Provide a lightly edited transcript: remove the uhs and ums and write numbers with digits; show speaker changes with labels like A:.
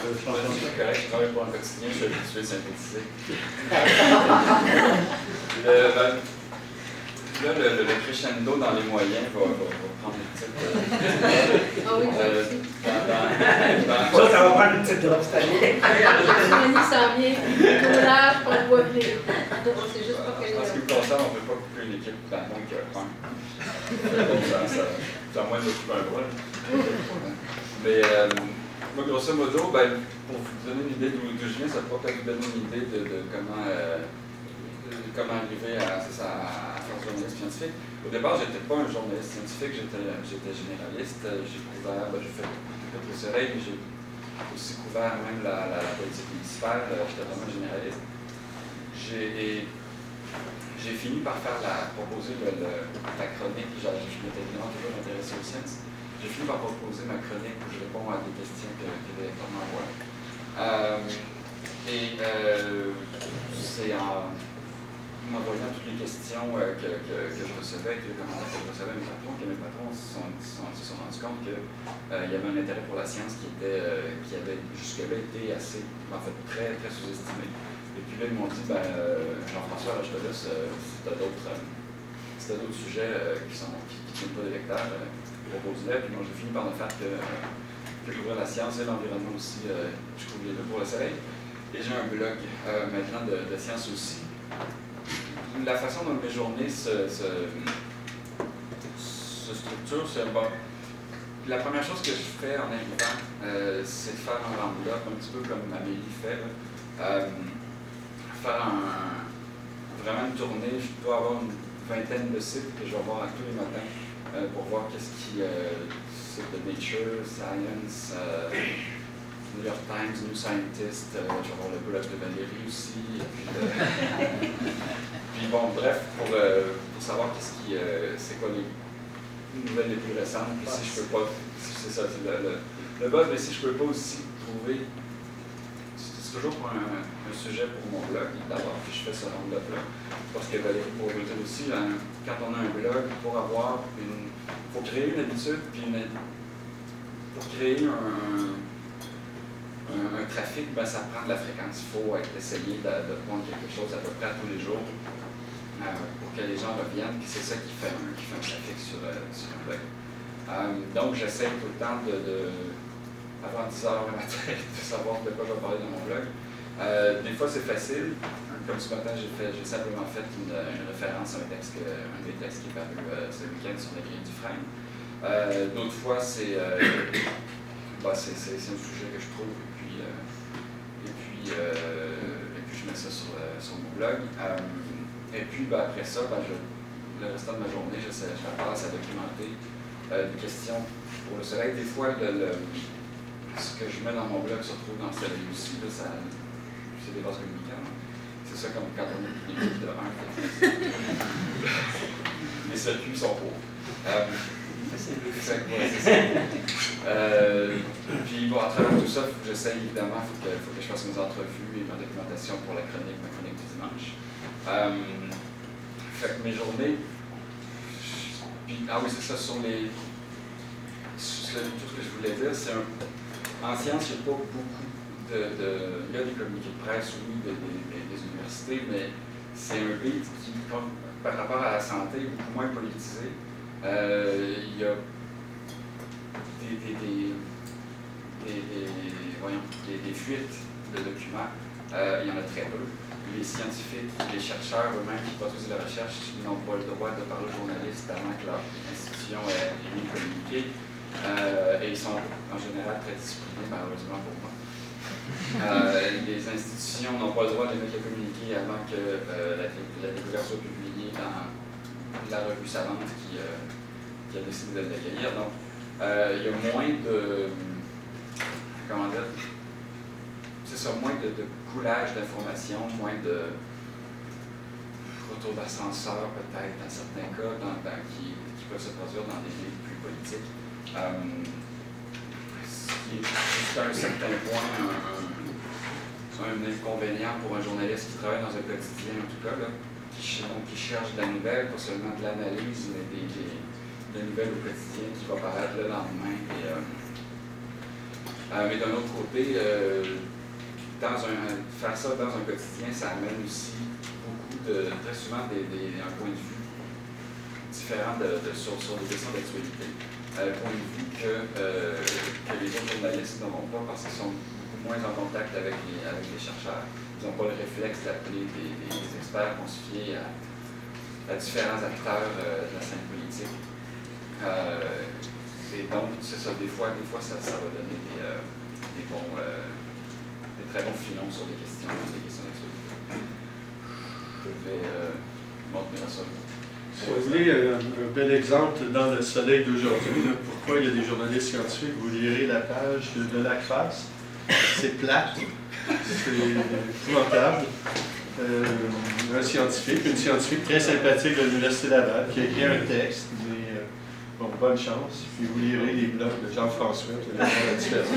A: C'est correct, je travaille pour un quotidien, je suis habitué de synthétiser. Le crescendo dans les moyens va prendre le titre.
B: Ah oui,
C: Ça va prendre le titre de l'obstacle.
B: Mélanie s'en vient. Tournage, on voit venir. C'est juste pas qu'elle
A: En ce qui me concerne, on ne peut pas couper une équipe dans le monde qui a faim. C'est à moins de couper un bras. Mais moi, grosso modo, pour vous donner une idée d'où je viens, ça pourrait peut-être vous donner une idée de comment arriver à faire journaliste scientifique. Au départ, je n'étais pas un journaliste scientifique, j'étais généraliste. J'ai couvert, j'ai fait le soleil, mais j'ai aussi couvert même la politique municipale. J'étais vraiment généraliste. J'ai fini par proposer la chronique. Je m'étais évidemment toujours intéressé aux sciences. J'ai fini par proposer ma chronique où je réponds à des questions que les lecteurs m'envoient. C'est en m'envoyant toutes les questions que je recevais, que les commentaires que je recevais à mes patrons, que mes patrons se sont rendus compte qu'il y avait un intérêt pour la science qui avait jusque-là été assez, très, très sous-estimé. Et puis là, ils m'ont dit, Jean-François, là, je te laisse, si tu as d'autres sujets qui ne tiennent pas des lecteurs, propose-les. Puis moi, j'ai fini par me faire que couvrir la science et l'environnement aussi. Je couvre les deux pour le soleil. Et j'ai un blog maintenant de science aussi. La façon dont mes journées se structurent, c'est la première chose que je fais en arrivant, c'est de faire un round-up, un petit peu comme Amélie fait. Faire vraiment une tournée. Je dois avoir une vingtaine de sites que je vais voir tous les matins pour voir qu'est-ce qui site de Nature, Science, New York Times, New Scientist, je vais voir le blog de Valérie aussi. Puis bon, bref, pour savoir c'est quoi les nouvelles les plus récentes. Puis si je peux pas, c'est ça, c'est le buzz, mais si je peux pas aussi trouver. C'est toujours pour un sujet pour mon blog, d'abord, puis je fais ce round-up-là. Parce que Valérie pourrait vous dire aussi, quand on a un blog, pour créer une habitude, puis pour créer un trafic, ça prend de la fréquence. Il faut essayer de prendre quelque chose à peu près à tous les jours pour que les gens reviennent, puis c'est ça qui fait un trafic sur un blog. Donc, j'essaie tout le temps avant 10 heures le matin, de savoir de quoi je vais parler dans mon blog. Des fois, c'est facile. Comme ce matin, j'ai simplement fait une référence à un des textes qui est paru ce week-end sur la grille du frein. D'autres fois, c'est un sujet que je trouve, et puis je mets ça sur mon blog. Et puis, après ça, le restant de ma journée, je passe à documenter des questions pour le soleil. Des fois, ce que je mets dans mon blog se retrouve dans le soleil aussi. C'est des bases communicantes. C'est ça comme quand on est une équipe de 1. Les circuits sont courts. C'est ça. Puis à travers tout ça, j'essaie évidemment, il faut que je fasse mes entrevues et ma documentation pour ma chronique du dimanche. Fait que mes journées, puis, oui, c'est ça, tout ce que je voulais dire, c'est en science, il n'y a pas beaucoup il y a des communiqués de presse, oui, des universités, mais c'est un beat qui, par rapport à la santé, est beaucoup moins politisé. Il y a des fuites de documents, il y en a très peu. Les scientifiques, les chercheurs eux-mêmes qui produisent la recherche n'ont pas le droit de parler aux journalistes avant que leur institution ait mis le communiqué. Et ils sont en général très disciplinés, malheureusement pour moi. Les institutions n'ont pas le droit de mettre le communiqué avant que la découverte soit publiée dans la revue savante qui a décidé de l'accueillir. Donc, il y a moins de. Comment dire? C'est ça, moins de coulage d'informations, moins de retour d'ascenseur peut-être dans certains cas qui peuvent se produire dans des livres plus politiques. Ce qui est jusqu'à un certain point un inconvénient pour un journaliste qui travaille dans un quotidien, en tout cas, là, qui cherche de la nouvelle, pas seulement de l'analyse, mais des nouvelles au quotidien qui va paraître le lendemain. Et Mais d'un autre côté, faire ça dans un quotidien, ça amène aussi très souvent un point de vue différent sur des questions d'actualité. Un point de vue que les autres journalistes n'auront pas parce qu'ils sont beaucoup moins en contact avec les chercheurs. Ils n'ont pas le réflexe d'appeler des experts confiés à différents acteurs de la scène politique. Et donc, c'est ça, des fois ça va donner des très bons filons sur des questions d'actualité. Je vais montrer ça.
D: Si vous voulez un bel exemple dans le soleil d'aujourd'hui, pourquoi il y a des journalistes scientifiques, vous lirez la page de l'ACFAS. C'est plate, c'est épouvantable. Un scientifique, une scientifique très sympathique de l'Université Laval qui a écrit un texte, mais bon, bonne chance. Puis vous lirez les blogs de Jean-François, vous allez voir la différence.